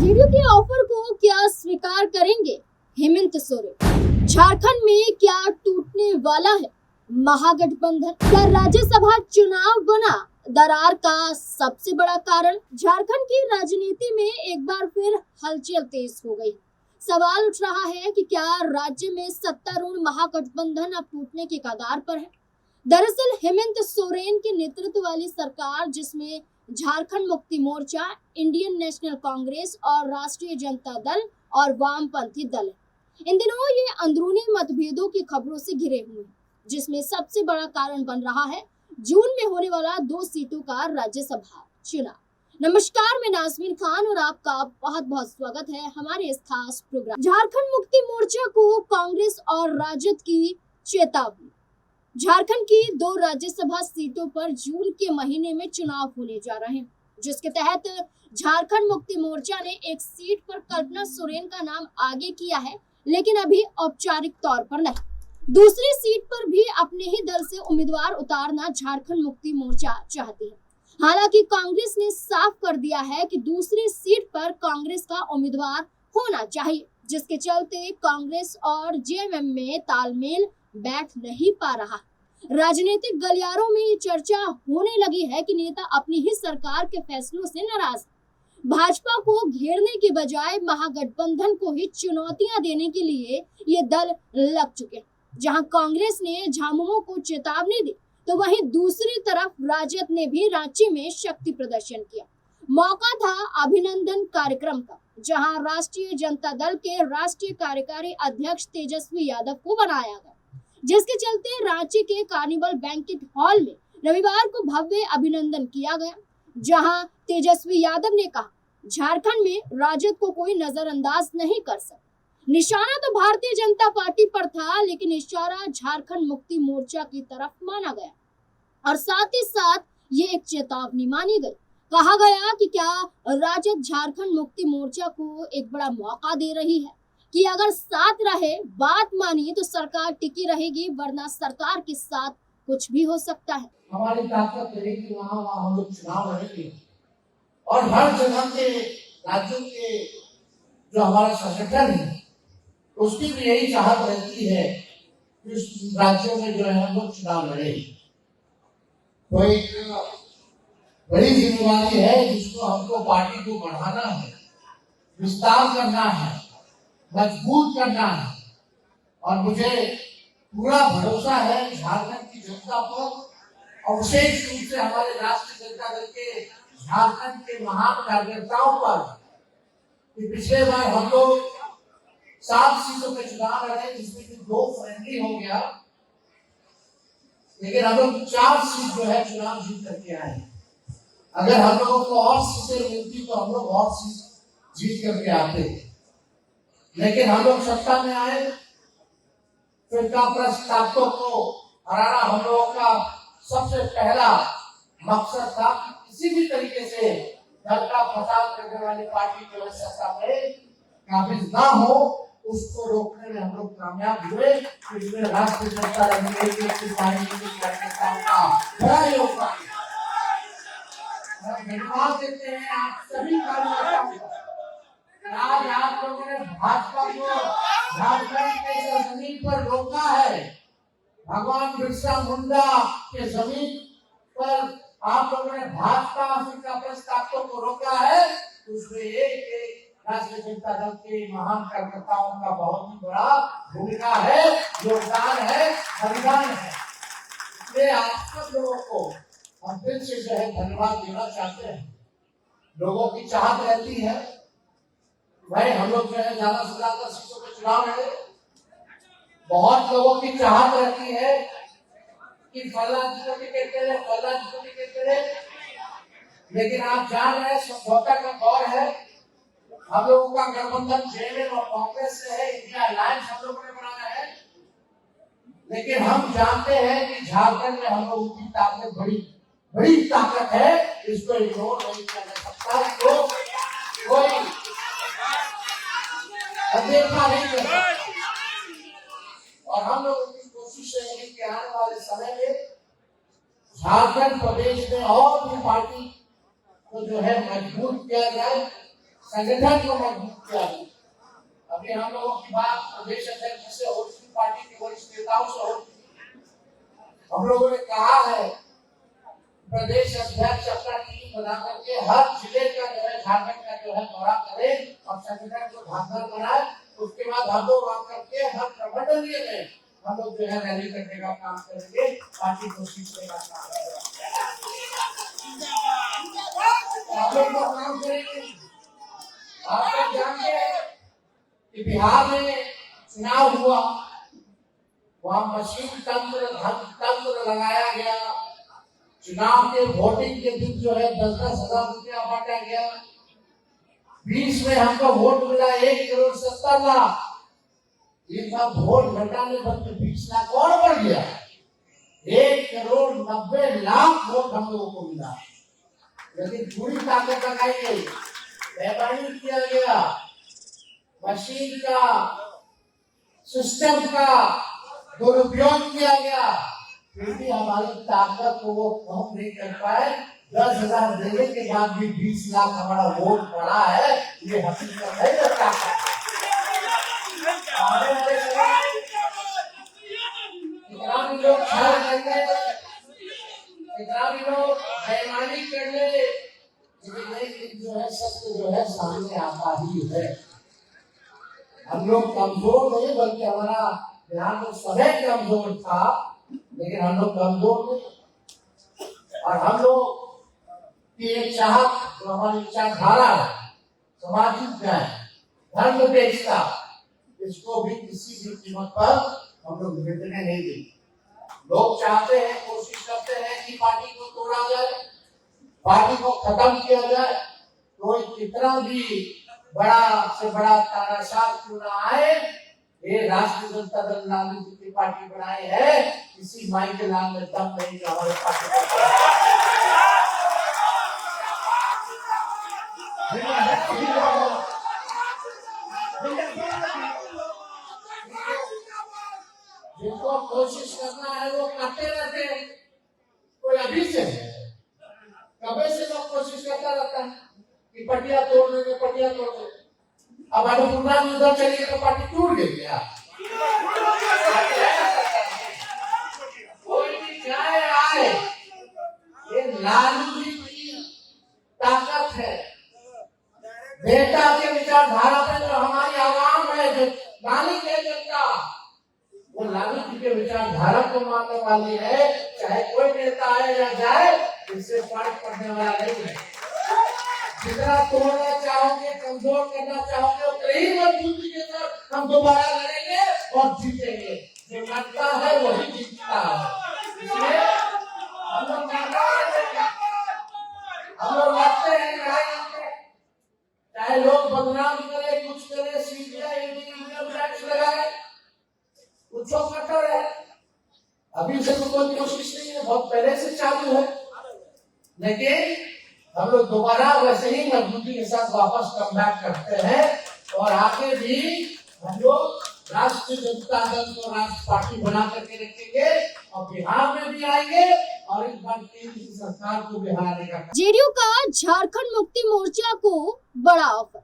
JDU के offer को क्या स्वीकार करेंगे हेमंत सोरेन? झारखंड में क्या टूटने वाला है महागठबंधन? क्या राज्यसभा चुनाव बना दरार का सबसे बड़ा कारण? झारखंड की राजनीति में एक बार फिर हलचल तेज हो गई। सवाल उठ रहा है कि क्या राज्य में सत्तारूढ़ महागठबंधन अब टूटने के कगार पर है? दरअसल हेमंत सोरेन के नेतृत्व वाली सरकार, जिसमें झारखंड मुक्ति मोर्चा, इंडियन नेशनल कांग्रेस और राष्ट्रीय जनता दल और वामपंथी दल है, इन दिनों ये अंदरूनी मतभेदों की खबरों से घिरे हुए हैं, जिसमें सबसे बड़ा कारण बन रहा है जून में होने वाला 2 सीटों का राज्यसभा चुनाव। नमस्कार, मैं नाज़मीन खान और आपका बहुत बहुत स्वागत है हमारे इस खास प्रोग्राम। झारखंड मुक्ति मोर्चा को कांग्रेस और राजद की चेतावनी। झारखंड की 2 राज्यसभा सीटों पर जून के महीने में चुनाव होने जा रहे हैं, जिसके तहत झारखंड मुक्ति मोर्चा ने एक सीट पर कल्पना सोरेन का नाम आगे किया है, लेकिन अभी औपचारिक तौर पर नहीं। दूसरी सीट पर भी अपने ही दल से उम्मीदवार उतारना झारखंड मुक्ति मोर्चा चाहती है। हालांकि कांग्रेस ने साफ कर दिया है कि दूसरी सीट पर कांग्रेस का उम्मीदवार होना चाहिए, जिसके चलते कांग्रेस और जेएमएम में तालमेल बैठ नहीं पा रहा। राजनीतिक गलियारों में ये चर्चा होने लगी है कि नेता अपनी ही सरकार के फैसलों से नाराज हैं। भाजपा को घेरने के बजाय महागठबंधन को ही चुनौतियां देने के लिए ये दल लग चुके हैं। जहां कांग्रेस ने झामुमो को चेतावनी दी, तो वहीं दूसरी तरफ राजद ने भी रांची में शक्ति प्रदर्शन किया। मौका था अभिनंदन कार्यक्रम का, जहां राष्ट्रीय जनता दल के राष्ट्रीय कार्यकारी अध्यक्ष तेजस्वी यादव को बनाया गया, जिसके चलते रांची के कार्निवल बैंकेट हॉल में रविवार को भव्य अभिनंदन किया गया, जहां तेजस्वी यादव ने कहा, झारखंड में राजद को कोई नजरअंदाज नहीं कर सकता। निशाना तो भारतीय जनता पार्टी पर था, लेकिन इशारा झारखंड मुक्ति मोर्चा की तरफ माना गया और साथ ही साथ ये एक चेतावनी मानी गई। कहा गया कि क्या राजद झारखंड मुक्ति मोर्चा को एक बड़ा मौका दे रही है कि अगर साथ रहे, बात मानी तो सरकार टिकी रहेगी, वरना सरकार के साथ कुछ भी हो सकता है। हमारी ताकत रहेगी वहाँ हम लोग चुनाव लड़ेंगे और हर जगह के राज्यों के जो हमारा संगठन है उसकी भी यही चाहत रहती है कि उस राज्यों में जो है हम लोग चुनाव लड़े। तो एक बड़ी जिम्मेदारी है जिसको हमको पार्टी को बढ़ाना है, विस्तार करना है, मजबूत करना है। और मुझे पूरा भरोसा है झारखंड की जनता पर और विशेष रूप से हमारे राष्ट्रीय जनता दल के झारखंड के महान कार्यकर्ताओं पर कि पिछले बार हम लोग 7 सीटों पे चुनाव लड़े, जिसमें कि 2 फ्रेंडली हो गया, लेकिन हम लोग 4 सीट जो है चुनाव जीत करके आए। अगर हम लोगों को और सीटें मिलती तो हम लोग और सीट जीत करके आते, लेकिन हम लोग सत्ता में आए, फिर प्रस्तावकों को हराना हम लोगों का सबसे पहला मकसद था। किसी भी तरीके से दल का फसाद करने वाली पार्टी जो है सत्ता में काबिज ना हो, उसको रोकने में हम लोग कामयाब हुए। इसमें राष्ट्रीय जनता दल की कार्यकर्ताओं का बड़ा योगदान है। धन्यवाद देते हैं आप सभी कार्यकर्ताओं को। आज आप लोगों ने भाजपा को झारखंड के जमीन पर रोका है, भगवान बिरसा मुंडा के जमीन पर आप लोगों ने भाजपा का प्रस्तावकों को रोका है। उसमें एक राष्ट्रीय जनता दल के महान कार्यकर्ताओं का बहुत ही बड़ा भूमिका है, योगदान है, बलिदान है। इसलिए आप सब लोगों को हम फिर से जो है धन्यवाद देना चाहते हैं। लोगों की चाहत रहती है भाई हम लोग जो है ज्यादा से ज्यादा सीटों पे चुनाव लड़े। बहुत लोगों की चाहत रहती है कि फल्ला जी को टिकट दे रहे, फल्ला जी को टिकट दे रहे, लेकिन आप जान रहे हैं समझौता का दौर है। हम लोगों का गठबंधन जेएमएम और कांग्रेस से है, इंडिया अलायंस हम लोगों ने बनाया है, लेकिन हम जानते हैं कि झारखंड में हम लोगों की ताकत बड़ी ताकत है, इसको इग्नोर नहीं किया जा सकता, इसको कोई अनदेखा नहीं कर सकता। और हम लोगों की कोशिश रहेगी कि आने वाले समय में झारखंड प्रदेश में और भी पार्टी को जो है मजबूत किया जाए, संगठन को मजबूत किया है। अभी हम लोगों की बात प्रदेश अध्यक्ष से हो चुकी, पार्टी के वरिष्ठ नेताओं से हो चुकी। हम लोगों ने कहा है प्रदेश अध्यक्ष अपना टीम बना करके हर जिले का जो है झारखंड का जो है दौरा करे और संगठन को धारदार बनाए। उसके बाद हम लोग आकर करके हर प्रबंधनीय में हम लोग जो है रैली करने का काम करेंगे, पार्टी को सीखने का काम करेंगे। आप लोग काम करेंगे। आप लोग जानते हैं कि बिहार में चुनाव हुआ, वहाँ मशीन तंत्र धन तंत्र लगाया गया। चुनाव के वोटिंग के दिन जो है 10-10 हजार रुपया बांटा गया। 20 में हमको वोट मिला 1,70,00,000। इनका वोट घटाने पर 20 लाख और बढ़ गया। 1,90,00,000 वोट हम लोगों को मिला, लेकिन पूरी ताकत लगाई गई, बेईमानी किया गया, मशीन का सिस्टम का दुरुपयोग किया गया, फिर भी हमारी ताकत को वो कम नहीं कर पाए। 10,000 देने के बाद भी 20 लाख हमारा वोट बढ़ा है, ये हकीकत है। कितना भी लोग छल करके, कितना भी लोग बेईमानी कर ले, लेकिन जो है सत्य जो है सामने आता ही है। हम लोग कमजोर नहीं, बल्कि हमारा ध्यान तो सभी कमजोर था, लेकिन हम लोग कमजोर नहीं। और हम लोग की एक चाहत, जो हमारी विचारधारा है, सामाजिक न्याय, धर्मनिरपेक्षता, इसको भी किसी भी कीमत पर हम लोग मिटने नहीं देंगे। लोग चाहते हैं, कोशिश करते हैं कि पार्टी को तोड़ा जाए, पार्टी को खत्म किया जाए। तो कितना भी बड़ा से बड़ा तानाशाह क्यों ना आए, ये राष्ट्रीय जनता दल लालू जी की पार्टी बनाई है, किसी माई के नाम में दम नहीं जो हमारे पार्टी जिनको कोशिश करना है वो करते रहते हैं। कोई अभी से है, कबे से लोग कोशिश करता रहता है कि पटिया तोड़ देंगे, पटिया तोड़ देंगे। अब अनुपुरना में उधर चलिए तो पार्टी टूट गई क्या? कोई भी चाहे आए, ये लालू जी की ताकत है। बेटा के विचारधारा पे जो हमारी आवाम है, जो गाली के जनता, वो लालू जी के विचारधारा को मानने वाली है। चाहे कोई नेता आए या जाए, इससे फर्क पड़ने वाला नहीं है। जितना तोड़ना चाहोगे, कमजोर करना चाहोगे, उतना ही मजबूती के साथ हम दोबारा लड़ेंगे और जीतेंगे। जो लड़ता है वही जीतता है। इसलिए हम लोग लड़ते हैं, चाहे लोग बदनाम करे, कुछ करे, सीबीआई इनकम टैक्स लगाए, कुछ कट्टर है। अभी से तो कोई कोशिश नहीं है, बहुत पहले से चालू है, लेकिन हम लोग दोबारा वैसे ही मजबूती के साथ वापस कम बैक करते हैं। और आगे भी हम लोग राष्ट्रीय जनता दल को राष्ट्र पार्टी बना करके रखेंगे और बिहार में भी आएंगे और इस बार केंद्र की सरकार को भी हराने का। जेडीयू का झारखंड मुक्ति मोर्चा को बड़ा ऑफर,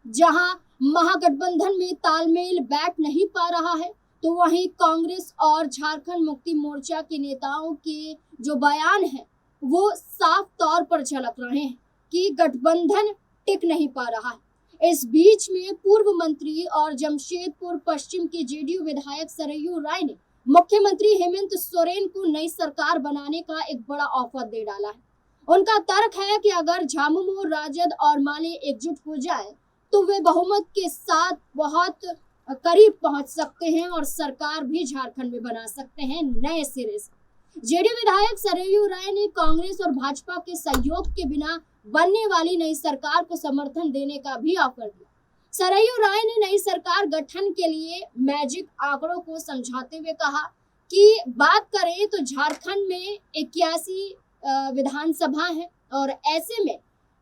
जहां महागठबंधन में तालमेल बैठ नहीं पा रहा है, तो वहीं कांग्रेस और झारखंड मुक्ति मोर्चा के नेताओं के जो बयान है वो साफ तौर पर झलक रहे हैं कि गठबंधन टिक नहीं पा रहा है। इस बीच में पूर्व मंत्री और जमशेदपुर पश्चिम के जेडीयू विधायक सरयू राय ने मुख्यमंत्री हेमंत सोरेन को नई सरकार बनाने का एक बड़ा ऑफर दे डाला है। उनका तर्क है कि अगर झामुमो, राजद और माले एकजुट हो जाए तो वे बहुमत के साथ बहुत करीब पहुंच सकते हैं और सरकार भी झारखंड में बना सकते हैं नए सिरे से। जेडीयू विधायक सरयू राय ने कांग्रेस और भाजपा के सहयोग के बिना बनने वाली नई सरकार को समर्थन देने का भी ऑफर दिया। सरयू राय ने नई सरकार गठन के लिए मैजिक आंकड़ों को समझाते हुए कहा कि बात करें तो झारखंड में 81 विधानसभा है और ऐसे में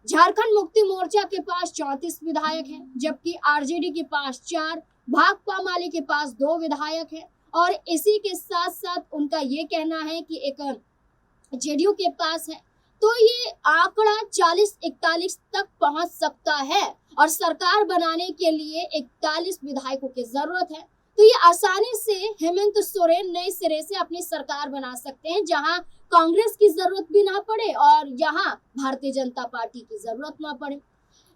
झारखंड मुक्ति मोर्चा के पास 34 विधायक हैं, जबकि आरजेडी के पास 4, भाकपा माले के पास 2 विधायक हैं। और इसी के साथ साथ उनका ये कहना है कि एक जेडीयू के पास है तो ये आंकड़ा 40-41 तक पहुंच सकता है और सरकार बनाने के लिए 41 विधायकों की जरूरत है। तो ये आसानी से हेमंत सोरेन नए सिरे से अपनी सरकार बना सकते हैं, जहां कांग्रेस की जरूरत भी ना पड़े और यहाँ भारतीय जनता पार्टी की जरूरत ना पड़े।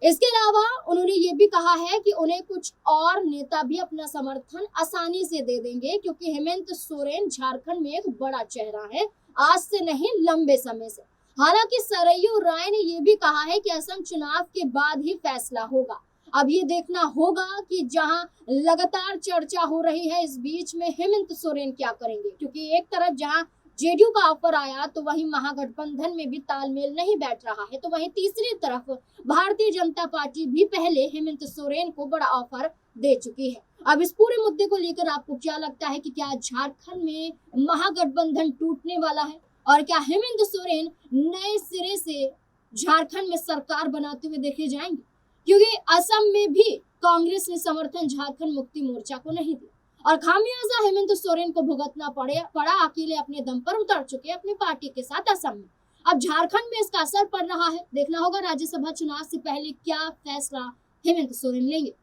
इसके अलावा उन्होंने ये भी कहा है कि उन्हें कुछ और नेता भी अपना समर्थन आसानी से दे देंगे, क्योंकि हेमंत सोरेन झारखंड में एक बड़ा चेहरा है, आज से नहीं लंबे समय से। हालांकि सरयू राय ने यह भी कहा है कि असम चुनाव के बाद ही फैसला होगा। अब ये देखना होगा कि जहां लगातार चर्चा हो रही है, इस बीच में हेमंत सोरेन क्या करेंगे, क्योंकि एक तरफ जहां जेडीयू का ऑफर आया तो वहीं महागठबंधन में भी तालमेल नहीं बैठ रहा है, तो वहीं तीसरी तरफ भारतीय जनता पार्टी भी पहले हेमंत सोरेन को बड़ा ऑफर दे चुकी है। अब इस पूरे मुद्दे को लेकर आपको क्या लगता है कि क्या झारखंड में महागठबंधन टूटने वाला है और क्या हेमंत सोरेन नए सिरे से झारखंड में सरकार बनाते हुए देखे जाएंगे, क्योंकि असम में भी कांग्रेस ने समर्थन झारखंड मुक्ति मोर्चा को नहीं दिया और खामियाजा हेमंत सोरेन को भुगतना पड़ा। अकेले अपने दम पर उतर चुके अपनी पार्टी के साथ असम में। अब झारखंड में इसका असर पड़ रहा है। देखना होगा राज्यसभा चुनाव से पहले क्या फैसला हेमंत सोरेन लेंगे।